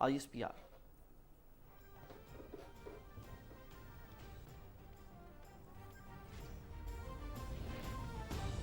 ISPR।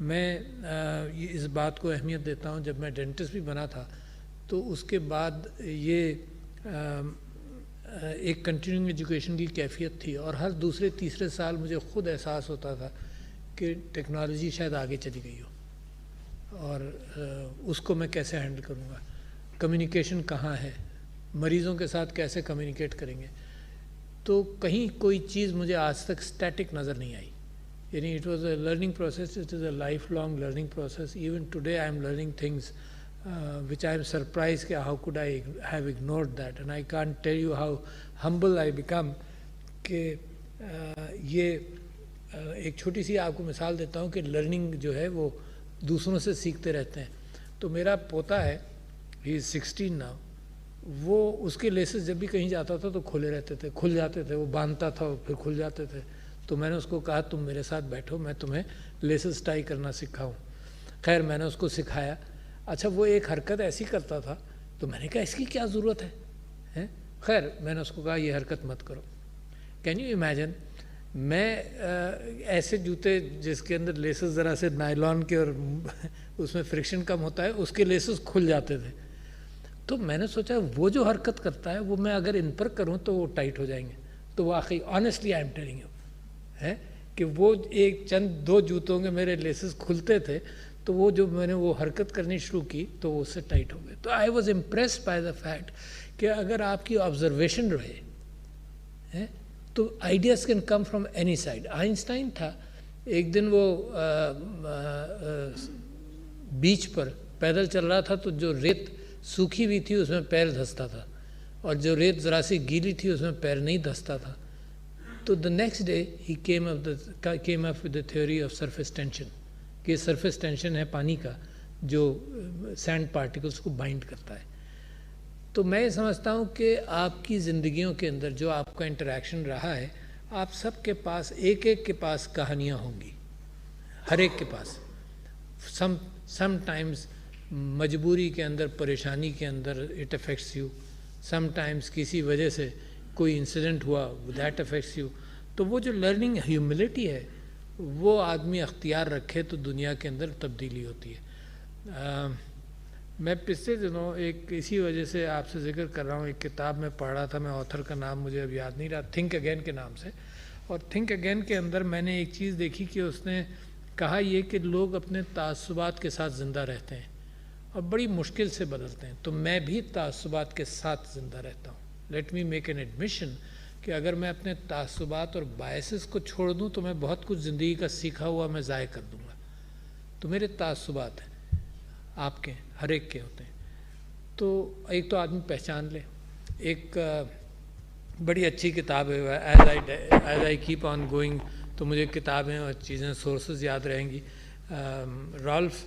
میں اس بات کو اہمیت دیتا ہوں. جب میں ڈینٹسٹ بھی بنا تھا تو اس کے بعد یہ ایک کنٹینیوئنگ ایجوکیشن کی کیفیت تھی, اور ہر دوسرے تیسرے سال مجھے خود احساس ہوتا تھا کہ ٹیکنالوجی شاید آگے چلی گئی ہو, اور اس کو میں کیسے ہینڈل کروں گا, کمیونیکیشن کہاں ہے, مریضوں کے ساتھ کیسے کمیونیکیٹ کریں گے. تو کہیں کوئی چیز مجھے آج تک اسٹیٹک نظر نہیں آئی. یعنی it was a learning process, it is a life long learning process. Even today I am learning things which I am surprised کہ how could I have ignored that, and I can't tell you how humble I become. کہ یہ ایک چھوٹی سی آپ کو مثال دیتا ہوں کہ لرننگ جو ہے وہ دوسروں سے سیکھتے رہتے ہیں. تو میرا پوتا ہے, he is 16 now, وہ اس کے لیسز جب بھی کہیں جاتا تھا تو کھلے رہتے تھے, کھل جاتے تھے, وہ باندھتا تھا پھر کھل جاتے تھے. تو میں نے اس کو کہا تم میرے ساتھ بیٹھو, میں تمہیں لیسز ٹائی کرنا سکھاؤں. خیر میں نے اس کو سکھایا. اچھا وہ ایک حرکت ایسی کرتا تھا تو میں نے کہا اس کی کیا ضرورت ہے. خیر میں نے اس کو کہا یہ حرکت مت کرو. کین یو امیجن, میں ایسے جوتے جس کے اندر لیسز ذرا سے نائلون کے اور اس میں فرکشن کم ہوتا ہے, اس کے لیسز کھل جاتے تھے. تو میں نے سوچا وہ جو حرکت کرتا ہے وہ میں اگر ان پر کروں تو وہ ٹائٹ ہو جائیں گے. تو واقعی honestly I am telling you ہے کہ وہ ایک چند 2 جوتوں کے میرے لیسز کھلتے تھے, تو وہ جو میں نے وہ حرکت کرنی شروع کی تو وہ اس سے ٹائٹ ہو گئے. تو I was impressed by the fact کہ اگر آپ کی آبزرویشن رہے تو ideas can come from any side. Einstein تھا, ایک دن وہ بیچ پر پیدل چل رہا تھا تو جو ریت سوکھی ہوئی تھی اس میں پیر دھستا تھا, اور جو ریت ذرا سی گیلی تھی اس میں پیر نہیں دھستا تھا. تو the next day he came up with the theory of surface tension, کہ سرفیس ٹینشن ہے پانی کا جو سینڈ پارٹیکلس کو بائنڈ کرتا ہے. تو میں یہ سمجھتا ہوں کہ آپ کی زندگیوں کے اندر جو آپ کا انٹریکشن رہا ہے, آپ سب کے پاس ایک کے پاس کہانیاں ہوں گی, ہر ایک کے پاس. سم ٹائمز مجبوری کے اندر, پریشانی کے اندر it affects you, sometimes کسی وجہ سے کوئی انسیڈنٹ ہوا دیٹ افیکٹس یو. تو وہ جو لرننگ ہیوملٹی ہے وہ آدمی اختیار رکھے تو دنیا کے اندر تبدیلی ہوتی ہے. میں پچھلے دنوں ایک اسی وجہ سے آپ سے ذکر کر رہا ہوں, ایک کتاب میں پڑھ رہا تھا, میں آتھر کا نام مجھے اب یاد نہیں رہا, تھنک اگین کے نام سے. اور تھنک اگین کے اندر میں نے ایک چیز دیکھی کہ اس نے کہا یہ کہ لوگ اپنے تعصبات کے ساتھ زندہ رہتے ہیں اور بڑی مشکل سے بدلتے ہیں. تو میں بھی تعصبات کے ساتھ زندہ رہتا ہوں. Let me make an admission کہ اگر میں اپنے تعصبات اور باعث کو چھوڑ دوں تو میں بہت کچھ زندگی کا سیکھا ہوا میں ضائع کر دوں گا. تو میرے تعصبات ہیں, آپ کے ہر ایک کے ہوتے ہیں. تو ایک تو آدمی پہچان لے. ایک بڑی اچھی کتاب ہے as I keep on going, تو مجھے کتابیں اور چیزیں سورسز یاد رہیں گی. رالف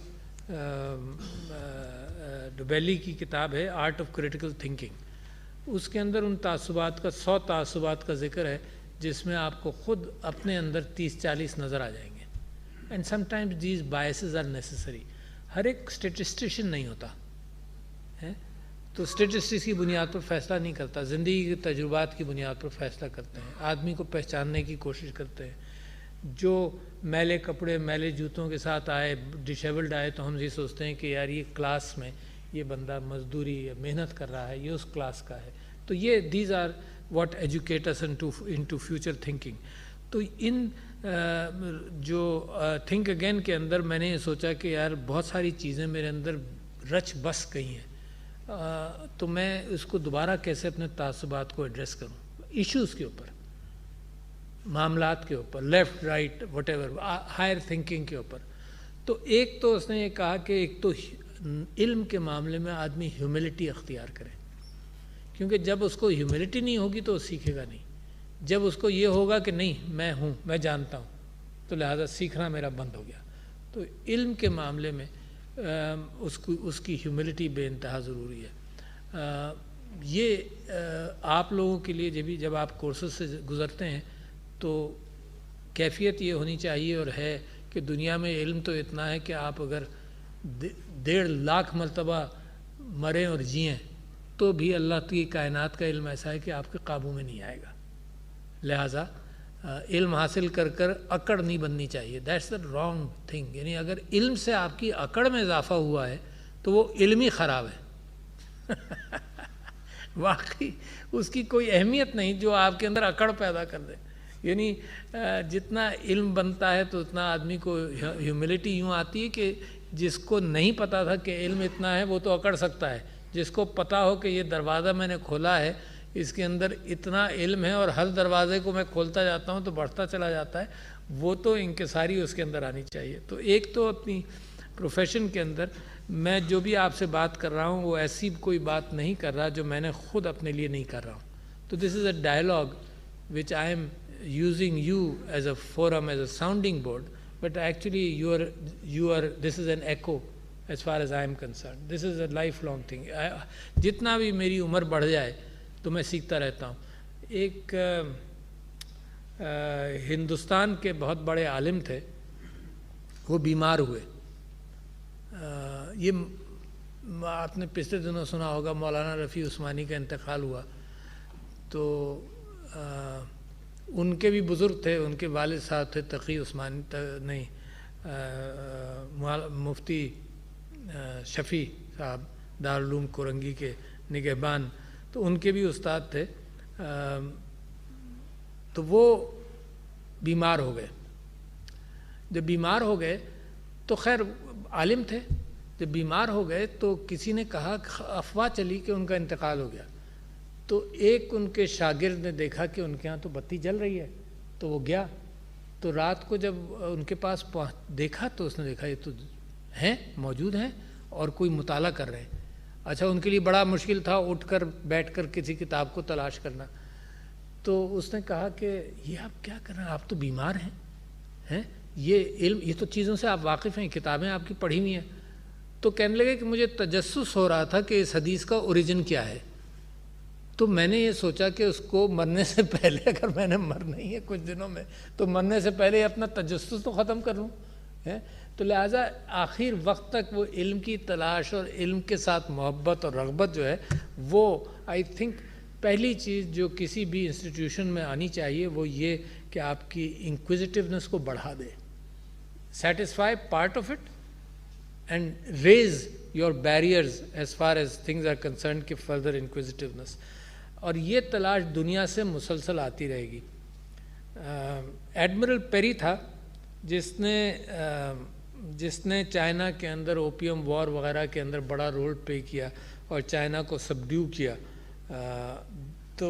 ڈوبیلی کی کتاب ہے آرٹ آف کریٹیکل تھنکنگ. اس کے اندر ان تعصبات کا 100 تعصبات کا ذکر ہے جس میں آپ کو خود اپنے اندر 30-40 نظر آ جائیں گے. And sometimes these biases are necessary. ہر ایک اسٹیٹسٹیشین نہیں ہوتا ہے, تو اسٹیٹسٹکس کی بنیاد پر فیصلہ نہیں کرتا, زندگی کے تجربات کی بنیاد پر فیصلہ کرتے ہیں. آدمی کو پہچاننے کی کوشش کرتے ہیں. جو میلے کپڑے میلے جوتوں کے ساتھ آئے, ڈشیبلڈ آئے, تو ہم یہ سوچتے ہیں کہ یار یہ کلاس میں یہ بندہ مزدوری یا محنت کر رہا ہے, یہ اس کلاس کا ہے. تو یہ these are what educate us into future thinking. تو ان جو تھنک اگین کے اندر میں نے یہ سوچا کہ یار بہت ساری چیزیں میرے اندر رچ بس گئی ہیں, تو میں اس کو دوبارہ کیسے اپنے تعصبات کو ایڈریس کروں, ایشوز کے اوپر, معاملات کے اوپر, left right whatever, higher thinking کے اوپر. تو ایک تو اس نے یہ کہا کہ ایک تو علم کے معاملے میں آدمی ہیوملٹی اختیار کرے, کیونکہ جب اس کو ہیوملٹی نہیں ہوگی تو وہ سیکھے گا نہیں. جب اس کو یہ ہوگا کہ نہیں میں ہوں, میں جانتا ہوں, تو لہذا سیکھنا میرا بند ہو گیا. تو علم کے معاملے میں اس کی ہیوملٹی بے انتہا ضروری ہے. یہ آپ لوگوں کے لیے جب آپ کورسز سے گزرتے ہیں تو کیفیت یہ ہونی چاہیے اور ہے کہ دنیا میں علم تو اتنا ہے کہ آپ اگر 1.5 لاکھ مرتبہ مریں اور جئیں تو بھی اللہ کی کائنات کا علم ایسا ہے کہ آپ کے قابو میں نہیں آئے گا. لہٰذا علم حاصل کر کر اکڑ نہیں بننی چاہیے. That's the wrong thing. یعنی اگر علم سے آپ کی اکڑ میں اضافہ ہوا ہے تو وہ علم ہی خراب ہے. واقعی اس کی کوئی اہمیت نہیں جو آپ کے اندر اکڑ پیدا کر دے. یعنی جتنا علم بنتا ہے تو اتنا آدمی کو ہیوملٹی یوں آتی ہے کہ جس کو نہیں پتہ تھا کہ علم اتنا ہے وہ تو اکڑ سکتا ہے. جس کو پتہ ہو کہ یہ دروازہ میں نے کھولا ہے اس کے اندر اتنا علم ہے اور ہر دروازے کو میں کھولتا جاتا ہوں تو بڑھتا چلا جاتا ہے, وہ تو انکساری اس کے اندر آنی چاہیے. تو ایک تو اپنی پروفیشن کے اندر میں جو بھی آپ سے بات کر رہا ہوں وہ ایسی کوئی بات نہیں کر رہا جو میں نے خود اپنے لیے نہیں کر رہا ہوں. تو this is a dialogue which I am using you as a forum, as a sounding board, but actually this is an echo as far as I am concerned. This is a lifelong thing. جتنا بھی میری عمر بڑھ جائے تو میں سیکھتا رہتا ہوں. ایک ہندوستان کے بہت بڑے عالم تھے, وہ بیمار ہوئے. یہ آپ نے پچھلے دنوں سنا ہوگا مولانا رفیع عثمانی کا انتقال ہوا. تو ان کے بھی بزرگ تھے, ان کے والد صاحب تھے تقی عثمانی, نہیں مفتی شفیع صاحب دارالعلوم کورنگی کے نگہبان, تو ان کے بھی استاد تھے. تو وہ بیمار ہو گئے. جب بیمار ہو گئے تو خیر عالم تھے, جب بیمار ہو گئے تو کسی نے کہا, افواہ چلی کہ ان کا انتقال ہو گیا. تو ایک ان کے شاگرد نے دیکھا کہ ان کے ہاں تو بتی جل رہی ہے, تو وہ گیا. تو رات کو جب ان کے پاس دیکھا تو اس نے دیکھا یہ تو ہیں, موجود ہیں اور کوئی مطالعہ کر رہے ہیں. اچھا, ان کے لیے بڑا مشکل تھا اٹھ کر بیٹھ کر کسی کتاب کو تلاش کرنا. تو اس نے کہا کہ یہ آپ کیا کر رہے ہیں, آپ تو بیمار ہیں, یہ علم, یہ تو چیزوں سے آپ واقف ہیں, کتابیں آپ کی پڑھی ہوئی ہیں. تو کہنے لگے کہ مجھے تجسس ہو رہا تھا کہ اس حدیث کا اوریجن کیا ہے. تو میں نے یہ سوچا کہ اس کو مرنے سے پہلے, اگر میں نے مرنا ہی ہے کچھ دنوں میں, تو مرنے سے پہلے اپنا تجسس تو ختم کر لوں. تو لہٰذا آخر وقت تک وہ علم کی تلاش اور علم کے ساتھ محبت اور رغبت جو ہے وہ آئی تھنک پہلی چیز جو کسی بھی انسٹیٹیوشن میں آنی چاہیے وہ یہ کہ آپ کی انکوزیٹیونیس کو بڑھا دے. Satisfy part of it and raise your barriers as far as things are concerned کہ فردر انکوزیٹیونیس. اور یہ تلاش دنیا سے مسلسل آتی رہے گی. ایڈمرل پیری تھا جس نے چائنا کے اندر اوپیم وار وغیرہ کے اندر بڑا رول پلے کیا اور چائنا کو سبڈیو کیا. تو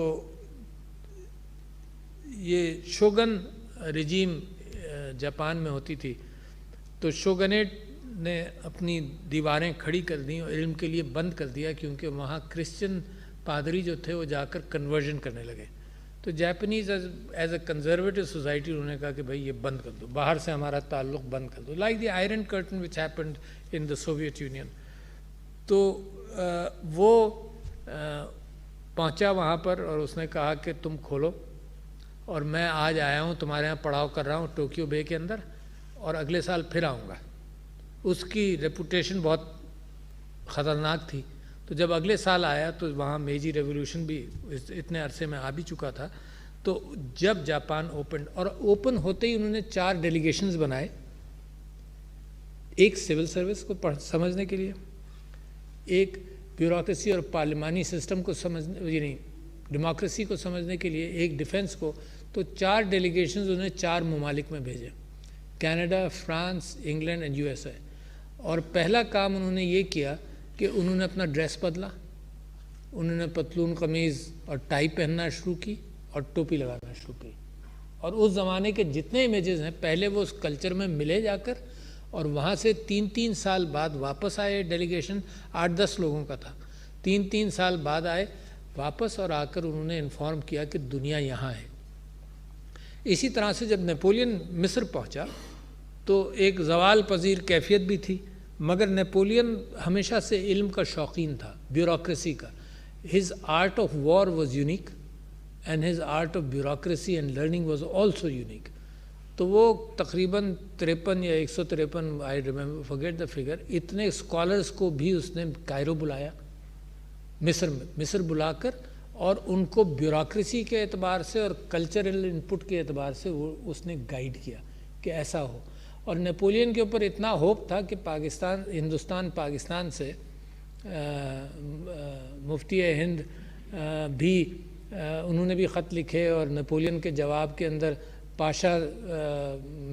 یہ شوگن رجیم جاپان میں ہوتی تھی, تو شوگنیٹ نے اپنی دیواریں کھڑی کر دیں اور علم کے لیے بند کر دیا, کیونکہ وہاں کرسچن پادری جو تھے وہ جا کر کنورژن کرنے لگے. تو Japanese as a conservative society انہوں نے کہا کہ بھائی یہ بند کر دو, باہر سے ہمارا تعلق بند کر دو, like the iron curtain which happened in the Soviet Union. تو وہ پہنچا وہاں پر اور اس نے کہا کہ تم کھولو, اور میں آج آیا ہوں تمہارے یہاں پڑاؤ کر رہا ہوں ٹوکیو بے کے اندر, اور اگلے سال پھر آؤں گا. اس کی ریپوٹیشن بہت خطرناک تھی. تو جب اگلے سال آیا تو وہاں میجی ریولوشن بھی اتنے عرصے میں آ بھی چکا تھا. تو جب جاپان اوپن ہوتے ہی انہوں نے 4 ڈیلیگیشنز بنائے, ایک سول سروس کو سمجھنے کے لیے, ایک بیوروکریسی اور پارلیمانی سسٹم کو سمجھنے, یعنی ڈیموکریسی کو سمجھنے کے لیے, ایک ڈیفنس کو. تو 4 ڈیلیگیشنز انہوں نے 4 ممالک میں بھیجے, Canada, France, England and USA. اور پہلا کام انہوں نے یہ کیا کہ انہوں نے اپنا ڈریس بدلا, انہوں نے پتلون قمیض اور ٹائی پہننا شروع کی اور ٹوپی لگانا شروع کی. اور اس زمانے کے جتنے امیجز ہیں پہلے وہ اس کلچر میں ملے جا کر, اور وہاں سے 3 سال بعد واپس آئے. ڈیلیگیشن 8-10 لوگوں کا تھا. 3 سال بعد آئے واپس, اور آ کر انہوں نے انفارم کیا کہ دنیا یہاں ہے. اسی طرح سے جب نیپولین مصر پہنچا تو ایک زوال پذیر کیفیت بھی تھی, مگر نیپولین ہمیشہ سے علم کا شوقین تھا, بیوروکریسی کا. His art of war was unique and his art of bureaucracy and learning was also unique. تو وہ تقریباً 53 یا 153 I remember forget the figure, اتنے اسکالرس کو بھی اس نے کائرو بلایا, مصر بلا کر, اور ان کو بیوروکریسی کے اعتبار سے اور کلچرل انپٹ کے اعتبار سے وہ اس نے گائیڈ کیا کہ ایسا ہو. اور نیپولین کے اوپر اتنا ہوپ تھا کہ ہندوستان پاکستان سے مفتی ہند بھی انہوں نے بھی خط لکھے اور نیپولین کے جواب کے اندر پاشا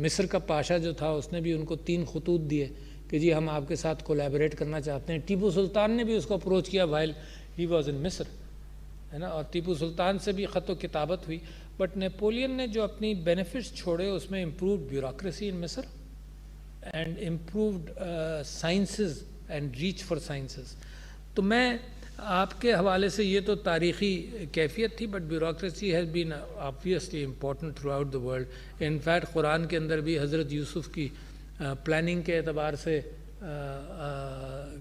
مصر کا پاشا جو تھا اس نے بھی ان کو 3 خطوط دیے کہ جی ہم آپ کے ساتھ کولیبریٹ کرنا چاہتے ہیں. ٹیپو سلطان نے بھی اس کو اپروچ کیا وائل ہی واز ان مصر, ہے نا, اور ٹیپو سلطان سے بھی خط و کتابت ہوئی. بٹ نیپولین نے جو اپنی بینیفٹس چھوڑے اس میں امپرووڈ بیوروکریسی ان مصر and improved sciences and reach for sciences. تو میں آپ کے حوالے سے یہ تو تاریخی کیفیت تھی, but bureaucracy has been obviously important throughout the world. In fact قرآن کے اندر بھی حضرت یوسف کی پلاننگ کے اعتبار سے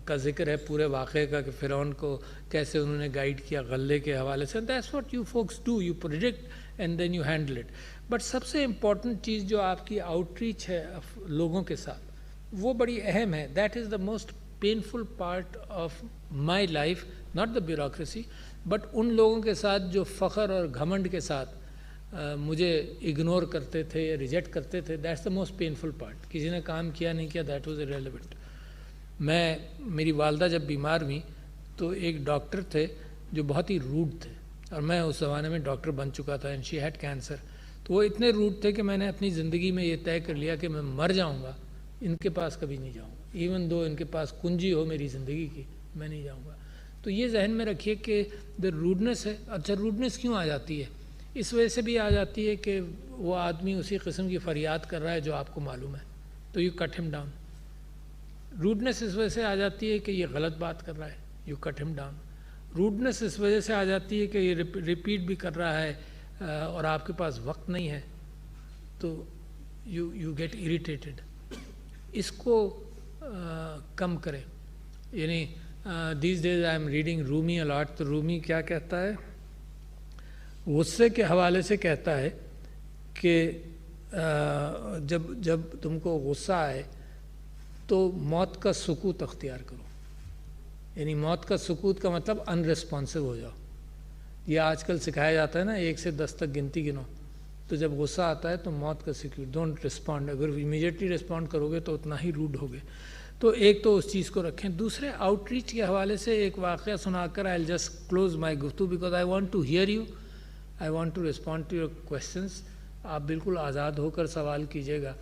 کا ذکر ہے پورے واقعے کا کہ فرعون کو کیسے انہوں نے گائیڈ کیا غلے کے حوالے سے. That's what you focus do, you predict and then you handle it. But سب سے امپورٹنٹ چیز جو آپ کی آؤٹ ریچ ہے لوگوں کے ساتھ وہ بڑی اہم ہے. That is the most painful part of my life, not the bureaucracy, but in لوگوں کے ساتھ جو فخر اور گھمنڈ کے ساتھ مجھے اگنور کرتے تھے یا ریجیکٹ کرتے تھے. That's the most painful part. کسی نے کام کیا نہیں کیا, دیٹ واز irrelevant. میری والدہ جب بیمار ہوئیں تو ایک ڈاکٹر تھے جو بہت ہی روڈ تھے, اور میں اس زمانے میں ڈاکٹر بن چکا تھا, اینڈ شی ہیڈ کینسر. تو وہ اتنے روڈ تھے کہ میں نے اپنی زندگی میں یہ طے کر لیا کہ میں مر جاؤں گا, ان کے پاس کبھی نہیں جاؤں گا. ایون دو ان کے پاس کنجی ہو میری زندگی کی, میں نہیں جاؤں گا. تو یہ ذہن میں رکھیے کہ دا روڈنس ہے. اچھا, روڈنس کیوں آ جاتی ہے؟ اس وجہ سے بھی آ جاتی ہے کہ وہ آدمی اسی قسم کی فریاد کر رہا ہے جو آپ کو معلوم ہے, تو یو کٹ ہم ڈاؤن. روڈنس اس وجہ سے آ جاتی ہے کہ یہ غلط بات کر رہا ہے, یو کٹ ہم ڈاؤن. روڈنس اس وجہ سے آ جاتی ہے کہ یہ ریپیٹ بھی کر رہا ہے اور آپ کے پاس وقت نہیں ہے, تو یو گیٹ اریٹیٹڈ. اس کو کم کریں. یعنی these days I am reading Rumi a lot. تو رومی کیا کہتا ہے؟ غصے کے حوالے سے کہتا ہے کہ جب تم کو غصہ آئے تو موت کا سکوت اختیار کرو. یعنی موت کا سکوت کا مطلب ان ریسپانسو ہو جاؤ. یہ آج کل سکھایا جاتا ہے نا 1 سے 10 تک گنتی گنو. تو جب غصہ آتا ہے تو موت کا سکوت, ڈونٹ رسپونڈ. اگر امیڈیٹلی رسپونڈ کرو گے تو اتنا ہی روڈ ہوگے. تو ایک تو اس چیز کو رکھیں. دوسرے آؤٹ ریچ کے حوالے سے ایک واقعہ سنا کر آئی ول جسٹ کلوز مائی گفتگو because I want to hear you, I want to respond to your questions. آپ بالکل آزاد ہو کر سوال کیجیے گا,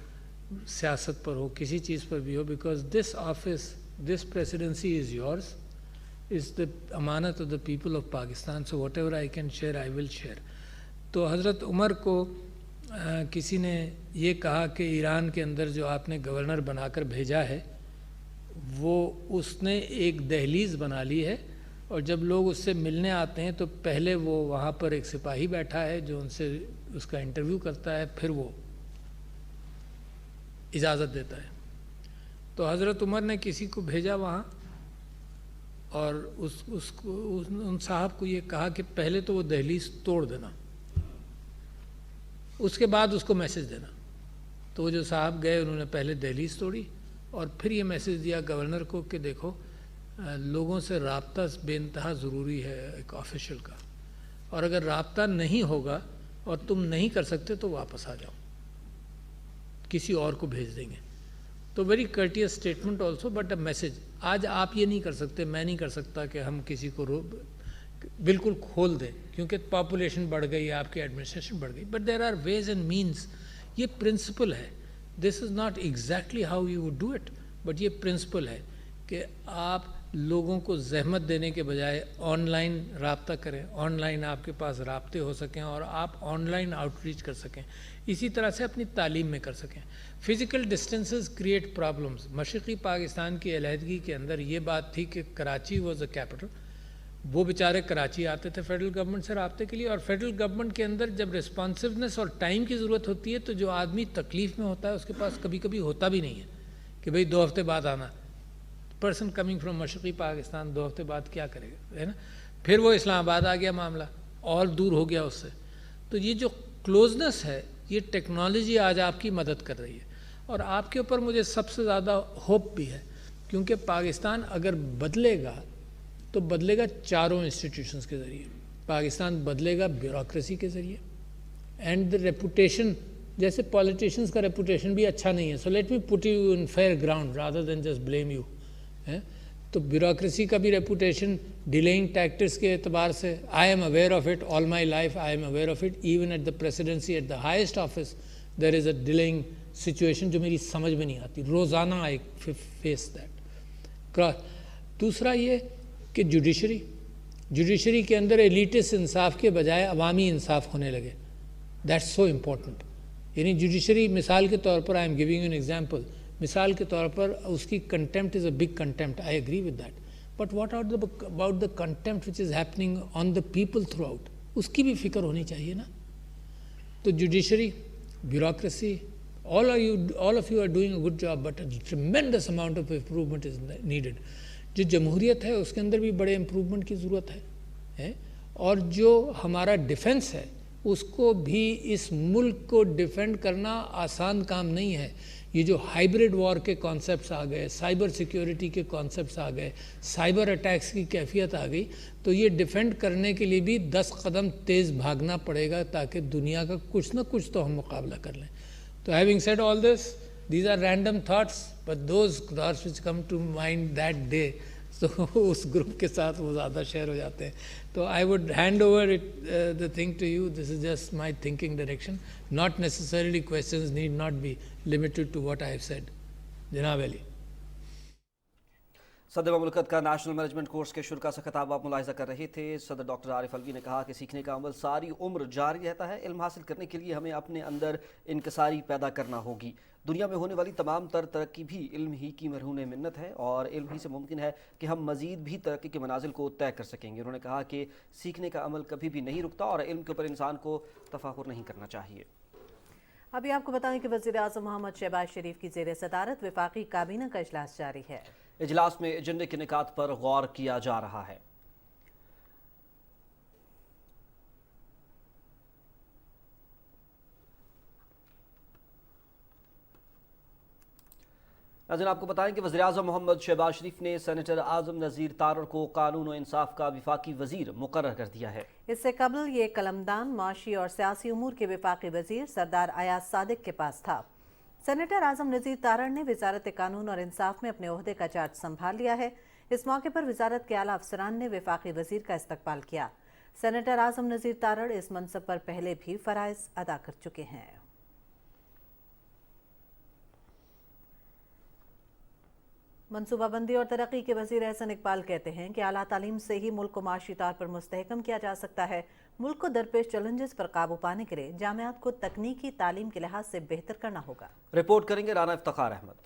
سیاست پر ہو, کسی چیز پر بھی ہو, because this office, this presidency is yours, is the امانت of the people of Pakistan. So whatever I can share I will share. تو حضرت عمر کو کسی نے یہ کہا کہ ایران کے اندر جو آپ نے گورنر بنا کر بھیجا ہے وہ اس نے ایک دہلیز بنا لی ہے, اور جب لوگ اس سے ملنے آتے ہیں تو پہلے وہ وہاں پر ایک سپاہی بیٹھا ہے جو ان سے اس کا انٹرویو کرتا ہے, پھر وہ اجازت دیتا ہے. تو حضرت عمر نے کسی کو بھیجا وہاں اور ان صاحب کو یہ کہا کہ پہلے تو وہ دہلیز توڑ دینا, اس کے بعد اس کو میسج دینا. تو وہ جو صاحب گئے انہوں نے پہلے دہلیز توڑی اور پھر یہ میسج دیا گورنر کو کہ دیکھو لوگوں سے رابطہ بے انتہا ضروری ہے ایک آفیشل کا, اور اگر رابطہ نہیں ہوگا اور تم نہیں کر سکتے تو واپس آ جاؤ, کسی اور کو بھیج دیں گے. تو very courteous statement also, but a message. آج آپ یہ نہیں کر سکتے, میں نہیں کر سکتا کہ ہم کسی کو بالکل کھول دیں کیونکہ پاپولیشن بڑھ گئی, آپ کی ایڈمنسٹریشن بڑھ گئی. But there are ways and means. یہ پرنسپل ہے. This is not exactly how you would do it, but یہ پرنسپل ہے کہ آپ لوگوں کو زحمت دینے کے بجائے آن لائن رابطہ کریں, آن لائن آپ کے پاس رابطے ہو سکیں اور آپ آن لائن آؤٹ ریچ کر سکیں. اسی طرح سے اپنی تعلیم میں کر سکیں. Physical distances create problems. مشرقی پاکستان کی علیحدگی کے اندر یہ بات تھی کہ کراچی واز اے کیپٹل. وہ بیچارے کراچی آتے تھے فیڈرل گورنمنٹ سے رابطے کے لیے, اور فیڈرل گورنمنٹ کے اندر جب رسپانسونیس اور ٹائم کی ضرورت ہوتی ہے تو جو آدمی تکلیف میں ہوتا ہے اس کے پاس کبھی کبھی ہوتا بھی نہیں ہے کہ بھئی 2 ہفتے بعد آنا. پرسن کمنگ فرام مشرقی پاکستان 2 ہفتے بعد کیا کرے گا, ہے نا. پھر وہ اسلام آباد آ گیا, معاملہ اور دور ہو گیا اس سے. تو یہ جو کلوزنس ہے یہ ٹیکنالوجی آج آپ کی مدد کر رہی ہے, اور آپ کے اوپر مجھے سب سے زیادہ ہوپ بھی ہے کیونکہ پاکستان اگر بدلے گا تو بدلے گا 4 انسٹیٹیوشنز کے ذریعے. پاکستان بدلے گا بیوروکریسی کے ذریعے. اینڈ دا ریپوٹیشن، جیسے پالیٹیشنس کا ریپوٹیشن بھی اچھا نہیں ہے. So let me put you in fair ground rather than just blame you. تو بیوروکریسی کا بھی ریپوٹیشن ڈیلیئنگ ٹیکٹکس کے اعتبار سے I am aware of it all my life. I am aware of it even at the presidency at the highest office there is a dealing situation جو میری سمجھ میں نہیں آتی. روزانہ آئی فیس دیٹ. دوسرا یہ کہ جوڈیشری کے اندر ایلیٹس انصاف کے بجائے عوامی انصاف ہونے لگے. That's so important. یعنی جوڈیشری مثال کے طور پر I am giving you an example, مثال کے طور پر اس کی contempt is a big contempt. I agree with that. But what about the contempt which is happening on the people throughout, اس کی بھی فکر ہونی چاہیے نا. تو judiciary, bureaucracy, all of you are doing a good job, but a tremendous amount of improvement is needed. جو جمہوریت ہے اس کے اندر بھی بڑے امپروومنٹ کی ضرورت ہے. اور جو ہمارا ڈیفنس ہے اس کو بھی، اس ملک کو ڈیفینڈ کرنا آسان کام نہیں ہے. یہ جو ہائیبرڈ وار کے کانسیپٹس آ گئے، سائبر سیکیورٹی کے کانسیپٹس آ گئے، سائبر اٹیکس کی کیفیت آ گئی، تو یہ ڈیفینڈ کرنے کے لیے بھی 10 قدم تیز بھاگنا پڑے گا تاکہ دنیا کا کچھ نہ کچھ تو ہم مقابلہ کر لیں. So having said all this, these are random thoughts, but those thoughts which come to mind that day, so اس گروپ کے ساتھ وہ زیادہ شیئر ہو جاتے ہیں. تو I would hand over the thing to you. This is just my thinking direction. Not necessarily questions need not be limited to what I have said. جناب علی. صدر مملکت کا نیشنل مینجمنٹ کورس کے شرکا سے خطاب آپ ملاحظہ کر رہے تھے. صدر ڈاکٹر عارف الوی نے کہا کہ سیکھنے کا عمل ساری عمر جاری رہتا ہے. علم حاصل کرنے کے لیے ہمیں اپنے اندر انکساری پیدا کرنا ہوگی. دنیا میں ہونے والی تمام تر ترقی بھی علم ہی کی مرہون منت ہے، اور علم ہی سے ممکن ہے کہ ہم مزید بھی ترقی کے منازل کو طے کر سکیں گے. انہوں نے کہا کہ سیکھنے کا عمل کبھی بھی نہیں رکتا اور علم کے اوپر انسان کو تفاخر نہیں کرنا چاہیے. ابھی آپ کو بتائیں کہ وزیر اعظم محمد شہباز شریف کی زیر صدارت وفاقی کابینہ کا اجلاس جاری ہے. اجلاس میں ایجنڈے کے نکات پر غور کیا جا رہا ہے. ناظرین، آپ کو بتائیں کہ وزیراعظم محمد شہباز شریف نے سینیٹر اعظم نذیر تارڑ کو قانون و انصاف کا وفاقی وزیر مقرر کر دیا ہے. اس سے قبل یہ قلمدان معاشی اور سیاسی امور کے وفاقی وزیر سردار ایاز صادق کے پاس تھا. سینیٹر اعظم نذیر تارڑ نے وزارت قانون اور انصاف میں اپنے عہدے کا چارج سنبھال لیا ہے. اس موقع پر وزارت کے اعلیٰ افسران نے وفاقی وزیر کا استقبال کیا. سینیٹر اعظم نذیر تارڑ اس منصب پر پہلے بھی فرائض ادا کر چکے ہیں. منصوبہ بندی اور ترقی کے وزیر احسن اقبال کہتے ہیں کہ اعلیٰ تعلیم سے ہی ملک کو معاشی طور پر مستحکم کیا جا سکتا ہے. ملک کو درپیش چیلنجز پر قابو پانے کے لیے جامعات کو تکنیکی تعلیم کے لحاظ سے بہتر کرنا ہوگا. رپورٹ کریں گے رانا افتخار احمد.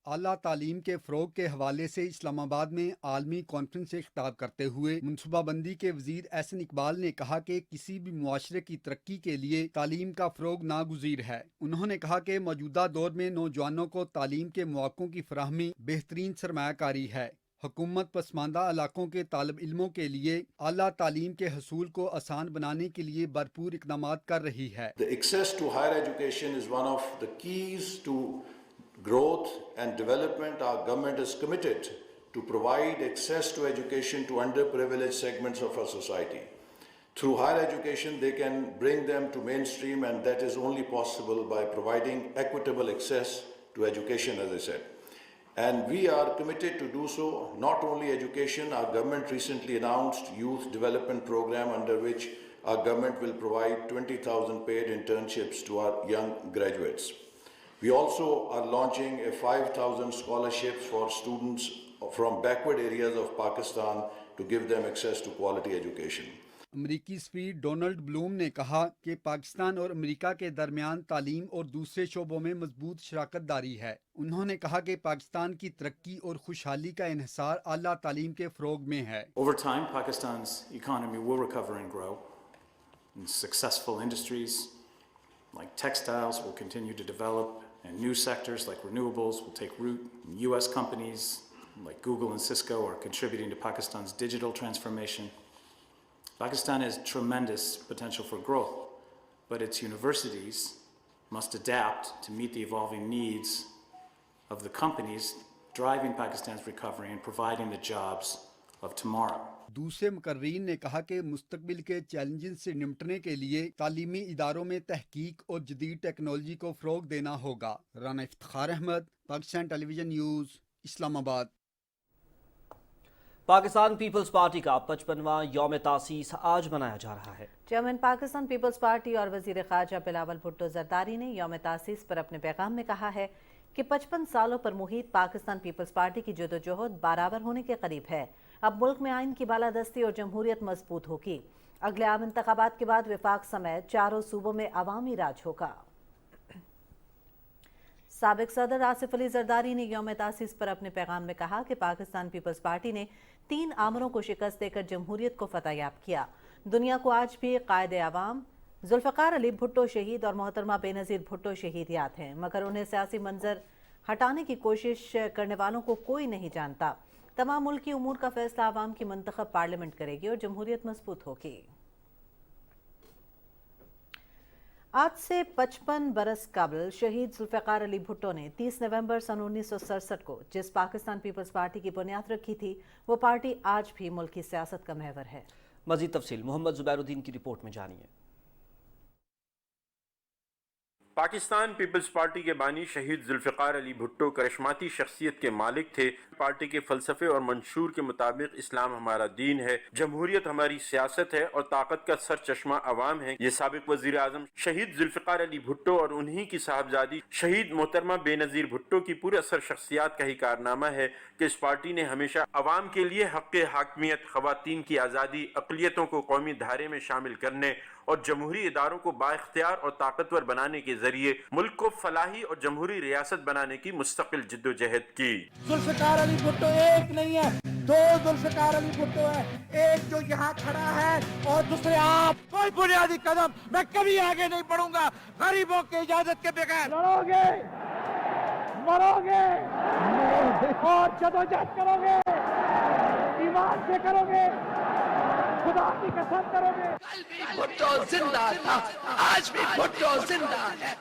اعلیٰ تعلیم کے فروغ کے حوالے سے اسلام آباد میں عالمی کانفرنس سے خطاب کرتے ہوئے منصوبہ بندی کے وزیر احسن اقبال نے کہا کہ کسی بھی معاشرے کی ترقی کے لیے تعلیم کا فروغ ناگزیر ہے. انہوں نے کہا کہ موجودہ دور میں نوجوانوں کو تعلیم کے مواقعوں کی فراہمی بہترین سرمایہ کاری ہے. حکومت پسماندہ علاقوں کے طالب علموں کے لیے اعلیٰ تعلیم کے حصول کو آسان بنانے کے لیے بھرپور اقدامات کر رہی ہے. The access to higher education is one of the keys to growth and development. Our government is committed to provide access to education to underprivileged segments of our society. Through higher education, they can bring them to mainstream, and that is only possible by providing equitable access to education, as I said. And we are committed to do so. Not only education, our government recently announced youth development program under which our government will provide 20,000 paid internships to our young graduates. We also are launching a 5,000 scholarships for students from backward areas of Pakistan to give them access to quality education. امریکی سفیر Donald بلوم نے کہا کہ پاکستان اور امریکہ کے درمیان تعلیم اور دوسرے شعبوں میں مضبوط شراکت داری ہے. انہوں نے کہا کہ پاکستان کی ترقی اور خوشحالی کا انحصار اعلیٰ تعلیم کے فروغ میں ہے. Over time, Pakistan's economy will recover and grow. And successful industries like textiles will continue to develop, and new sectors like renewables will take root. U.S. companies like Google and Cisco are contributing to Pakistan's digital transformation. Pakistan has tremendous potential for growth, but its universities must adapt to meet the evolving needs of the companies driving Pakistan's recovery and providing the jobs of tomorrow. دوسرے مقررین نے کہا کہ مستقبل کے challenges سے نمٹنے کے لیے تعلیمی اداروں میں تحقیق اور جدید ٹیکنالوجی کو فروغ دینا ہوگا۔ رانا افتخار احمد، پاکستان ٹیلی ویژن نیوز، اسلام آباد۔ پاکستان پیپلز پارٹی کا 55واں یوم تاسیس آج منایا جا رہا ہے۔ چیئرمین پاکستان پیپلز پارٹی اور وزیر خارجہ بلاول بھٹو زرداری نے یوم تاسیس پر اپنے پیغام میں کہا ہے کہ 55 سالوں پر محیط پاکستان پیپلز پارٹی کی جدوجہد برابر ہونے کے قریب ہے۔ اب ملک میں آئین کی بالادستی اور جمہوریت مضبوط ہوگی۔ اگلے عام انتخابات کے بعد وفاق سمیت چاروں صوبوں میں عوامی راج ہوگا۔ سابق صدر آصف علی زرداری نے یوم تاسیس پر اپنے پیغام میں کہا کہ پاکستان پیپلز پارٹی نے 3 آمروں کو شکست دے کر جمہوریت کو فتح یاب کیا۔ دنیا کو آج بھی قائد عوام ذوالفقار علی بھٹو شہید اور محترمہ بے نظیر بھٹو شہید یاد ہیں، مگر انہیں سیاسی منظر ہٹانے کی کوشش کرنے والوں کو کوئی نہیں جانتا۔ تمام ملکی امور کا فیصلہ عوام کی منتخب پارلیمنٹ کرے گی اور جمہوریت مضبوط ہوگی۔ آج سے 55 برس قبل شہید ذوالفقار علی بھٹو نے 30 نومبر سن 1967 کو جس پاکستان پیپلز پارٹی کی بنیاد رکھی تھی، وہ پارٹی آج بھی ملک کی سیاست کا محور ہے۔ مزید تفصیل محمد زبیر الدین کی رپورٹ میں جانیے۔ پاکستان پیپلز پارٹی کے بانی شہید ذوالفقار علی بھٹو کرشماتی شخصیت کے مالک تھے۔ پارٹی کے فلسفے اور منشور کے مطابق اسلام ہمارا دین ہے، جمہوریت ہماری سیاست ہے اور طاقت کا سر چشمہ عوام ہے۔ یہ سابق وزیر اعظم شہید ذوالفقار علی بھٹو اور انہی کی صاحبزادی شہید محترمہ بے نظیر بھٹو کی پورے اثر شخصیات کا ہی کارنامہ ہے کہ اس پارٹی نے ہمیشہ عوام کے لیے حق حاکمیت، خواتین کی آزادی، اقلیتوں کو قومی دھارے میں شامل کرنے اور جمہوری اداروں کو بااختیار اور طاقتور بنانے کے ذریعے ملک کو فلاحی اور جمہوری ریاست بنانے کی مستقل جدوجہد کی۔ ذوالفقار علی بھٹو ایک نہیں ہے، 2 ذوالفقار علی بھٹو ہے، ایک جو یہاں کھڑا ہے اور دوسرے آپ۔ کوئی بنیادی قدم میں کبھی آگے نہیں بڑھوں گا غریبوں کی اجازت کے بغیر۔ لڑو گے، مرو گے اور جدوجہد کرو گے، ایمان سے کرو گے، خدا کی قسم کرو گے۔ کل بھی بھٹو زندہ تھا، آج بھی بھٹو زندہ ہے۔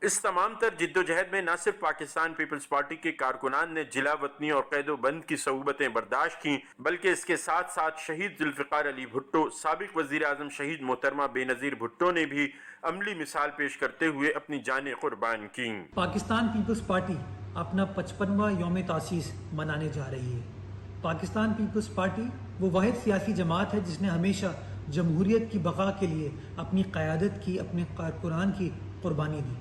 اس تمام تر جدوجہد میں نہ صرف پاکستان پیپلز پارٹی کے کارکنان نے جلا وطنی اور قید و بند کی صعوبتیں برداشت کیں، بلکہ اس کے ساتھ ساتھ شہید ذوالفقار علی بھٹو، سابق وزیر اعظم شہید محترمہ بے نظیر بھٹو نے بھی عملی مثال پیش کرتے ہوئے اپنی جانیں قربان کیں۔ پاکستان پیپلز پارٹی اپنا 55واں یوم تاسیس منانے جا رہی ہے۔ پاکستان پیپلز پارٹی وہ واحد سیاسی جماعت ہے جس نے ہمیشہ جمہوریت کی بقا کے لیے اپنی قیادت کی، اپنے کارکنان کی قربانی دی۔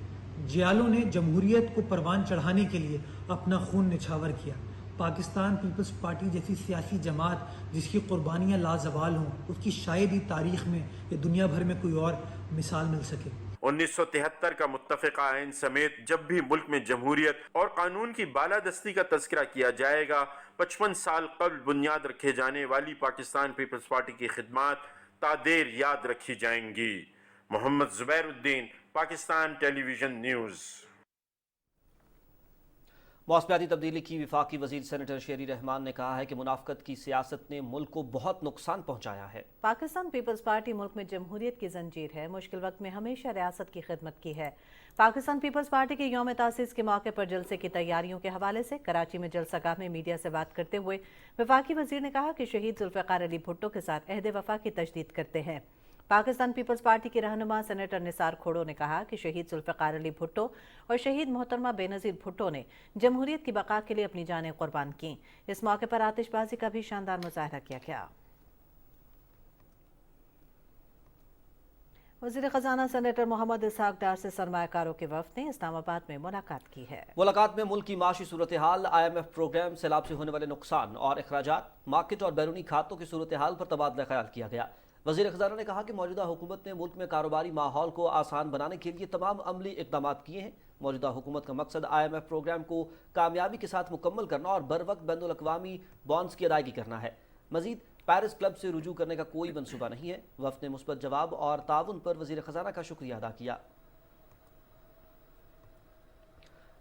جیالوں نے جمہوریت کو پروان چڑھانے کے لیے اپنا خون نچھاور کیا۔ پاکستان پیپلز پارٹی جیسی سیاسی جماعت جس کی قربانیاں لازوال ہوں، اس کی شاید ہی تاریخ میں یا دنیا بھر میں کوئی اور مثال مل سکے۔ 1973 کا متفقہ آئین سمیت جب بھی ملک میں جمہوریت اور قانون کی بالادستی کا تذکرہ کیا جائے گا، 55 سال قبل بنیاد رکھے جانے والی پاکستان پیپلز پارٹی کی خدمات تا دیر یاد رکھی جائیں گی۔ محمد زبیر الدین، پاکستان ٹیلی ویژن نیوز۔ موسمیاتی تبدیلی کی وفاقی وزیر سینیٹر شیری رحمان نے کہا ہے کہ منافقت کی سیاست نے ملک کو بہت نقصان پہنچایا ہے۔ پاکستان پیپلز پارٹی ملک میں جمہوریت کی زنجیر ہے، مشکل وقت میں ہمیشہ ریاست کی خدمت کی ہے۔ پاکستان پیپلز پارٹی کے یوم تاسیس کے موقع پر جلسے کی تیاریوں کے حوالے سے کراچی میں جلسہ گاہ میں میڈیا سے بات کرتے ہوئے وفاقی وزیر نے کہا کہ شہید ذوالفقار علی بھٹو کے ساتھ عہد وفا کی تجدید کرتے ہیں۔ پاکستان پیپلز پارٹی کی رہنما سینیٹر نثار کھوڑو نے کہا کہ شہید ذوالفقار علی بھٹو اور شہید محترمہ بے نظیر بھٹو نے جمہوریت کی بقا کے لیے اپنی جانیں قربان کیں۔ اس موقع پر آتش بازی کا بھی شاندار مظاہرہ کیا گیا۔ وزیر خزانہ سینیٹر محمد اسحاق ڈار سے سرمایہ کاروں کے وفد نے اسلام آباد میں ملاقات کی ہے۔ ملاقات میں ملک کی معاشی صورتحال، IMF پروگرام، سیلاب سے ہونے والے نقصان اور اخراجات، مارکیٹ اور بیرونی کھاتوں کی صورتحال پر تبادلہ خیال کیا گیا۔ وزیر خزانہ نے کہا کہ موجودہ حکومت نے ملک میں کاروباری ماحول کو آسان بنانے کے لیے تمام عملی اقدامات کیے ہیں۔ موجودہ حکومت کا مقصد IMF پروگرام کو کامیابی کے ساتھ مکمل کرنا اور بروقت بین الاقوامی بانڈز کی ادائیگی کرنا ہے۔ مزید پیرس کلب سے رجوع کرنے کا کوئی منصوبہ نہیں ہے۔ وفد نے مثبت جواب اور تعاون پر وزیر خزانہ کا شکریہ ادا کیا۔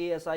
ASI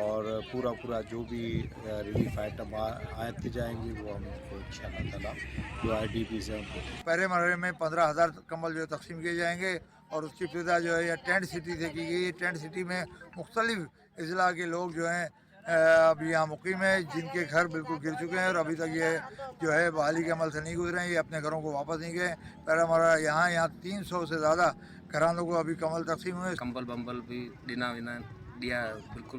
اور پورا جو بھی ریلیف آئٹم آتے جائیں گے وہ ہم کو انشاءاللہ تعالیٰ جو IDPs ہیں ان کو پہلے مرحلے میں 15,000 کمبل جو ہے تقسیم کیے جائیں گے اور اس کی ابتدا جو ہے ٹینٹ سٹی سے کی گئی ہے. ٹینٹ سٹی میں مختلف اضلاع کے لوگ جو ہیں ابھی یہاں مقیم ہیں جن کے گھر بالکل گر چکے ہیں اور ابھی تک یہ جو ہے بحالی کے عمل سے نہیں گزرے ہیں. یہ اپنے گھروں کو واپس نہیں گئے. پہلا مرحلہ یہاں 300 سے زیادہ گھرانوں کو ابھی کمبل تقسیم ہوئے. کمبل بمبل بھی دینا وینا دیا بالکل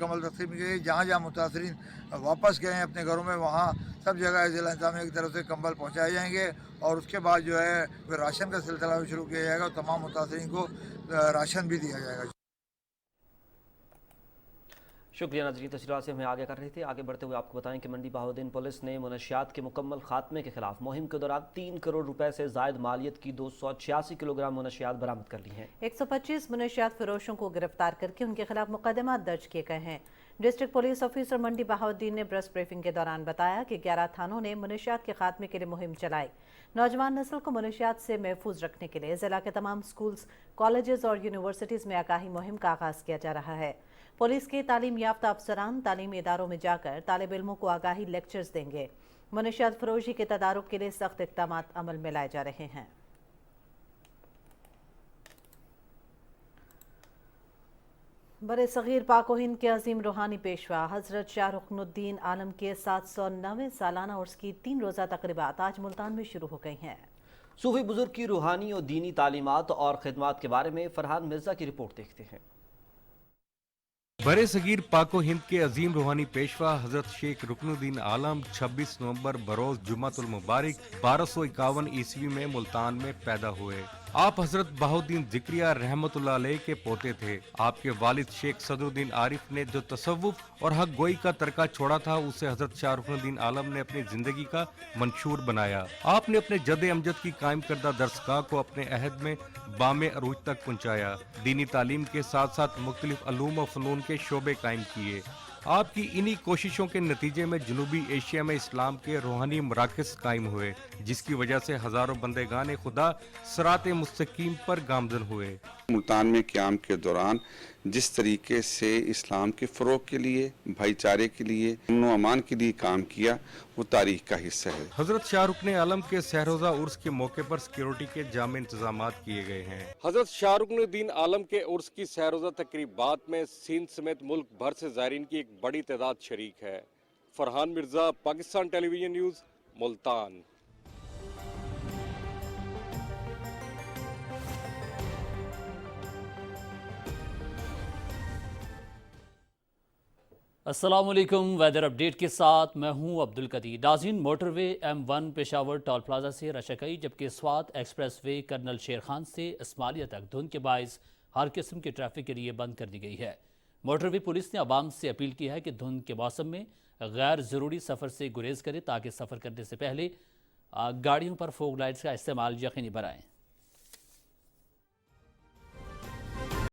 کمبل تقسیم کی گئی. جہاں جہاں متاثرین واپس گئے ہیں اپنے گھروں میں وہاں سب جگہ ضلع انتظامیہ کی طرف سے کمبل پہنچائے جائیں گے اور اس کے بعد جو ہے پھر راشن کا سلسلہ بھی شروع کیا جائے گا اور تمام متاثرین کو راشن بھی دیا جائے گا. شکریہ ناظرین. تفصیلات سے ہمیں آگے کر رہے تھے. آگے بڑھتے ہوئے آپ کو بتائیں کہ منڈی بہاؤالدین پولیس نے منشیات کے مکمل خاتمے کے خلاف مہم کے دوران 3 کروڑ روپے سے زائد مالیت کی 286 کلو گرام منشیات برآمد کر لی ہیں. 125 منشیات فروشوں کو گرفتار کر کے ان کے خلاف مقدمات درج کیے گئے ہیں. ڈسٹرکٹ پولیس آفیسر منڈی بہاؤالدین نے پریس بریفنگ کے دوران بتایا کہ 11 تھانوں نے منشیات کے خاتمے کے لیے مہم چلائی. نوجوان نسل کو منشیات سے محفوظ رکھنے کے لیے ضلع کے تمام سکولز، کالجز اور یونیورسٹیز میں آگاہی مہم کا آغاز کیا جا رہا ہے. پولیس کے تعلیم یافتہ افسران تعلیمی اداروں میں جا کر طالب علموں کو آگاہی لیکچرز دیں گے. منشیات فروشی کے تدارک کے لیے سخت اقدامات عمل میں لائے جا رہے ہیں. برے صغیر پاک و ہند کے عظیم روحانی پیشوا حضرت شاہ رکن الدین عالم کے 709ویں سالانہ عرس کی 3 روزہ تقریبات آج ملتان میں شروع ہو گئی ہیں. صوفی بزرگ کی روحانی اور دینی تعلیمات اور خدمات کے بارے میں فرحان مرزا کی رپورٹ دیکھتے ہیں. برے صغیر پاک و ہند کے عظیم روحانی پیشوا حضرت شیخ رکن الدین عالم 26 نومبر بروز جمعۃ المبارک 1251 عیسوی میں ملتان میں پیدا ہوئے. آپ حضرت بہاؤالدین ذکریہ رحمت اللہ علیہ کے پوتے تھے. آپ کے والد شیخ صدر الدین عارف نے جو تصوف اور حق گوئی کا ترکہ چھوڑا تھا اسے حضرت شاہ رکن الدین عالم نے اپنی زندگی کا منشور بنایا. آپ نے اپنے جد امجد کی قائم کردہ درسگاہ کو اپنے عہد میں بام عروج تک پہنچایا. دینی تعلیم کے ساتھ ساتھ مختلف علوم و فنون کے شعبے قائم کیے. آپ کی انہی کوششوں کے نتیجے میں جنوبی ایشیا میں اسلام کے روحانی مراکز قائم ہوئے جس کی وجہ سے ہزاروں بندگان خدا صراط مستقیم پر گامزن ہوئے. ملتان میں قیام کے دوران جس طریقے سے اسلام کے فروغ کے لیے، بھائی چارے کے لیے، امن و امان کے لیے کام کیا وہ تاریخ کا حصہ ہے. حضرت شاہ رکن عالم کے سہروزہ عرس کے موقع پر سیکیورٹی کے جامع انتظامات کیے گئے ہیں. حضرت شاہ رکن الدین عالم کے عرس کی سہروزہ تقریبات میں سندھ سمیت ملک بھر سے زائرین کی ایک بڑی تعداد شریک ہے. فرحان مرزا، پاکستان ٹیلی ویژن نیوز، ملتان. السلام علیکم. ویدر اپڈیٹ کے ساتھ میں ہوں عبدالقدیر. ناظرین، موٹر وے M1 پشاور ٹول پلازا سے رشکئی جبکہ Swat express way colonel Sher Khan سے اسماعیلیہ تک دھند کے باعث ہر قسم کے ٹریفک کے لیے بند کر دی گئی ہے. موٹر وے پولیس نے عوام سے اپیل کی ہے کہ دھند کے موسم میں غیر ضروری سفر سے گریز کرے تاکہ سفر کرنے سے پہلے گاڑیوں پر فوگ لائٹس کا استعمال یقینی بنائیں.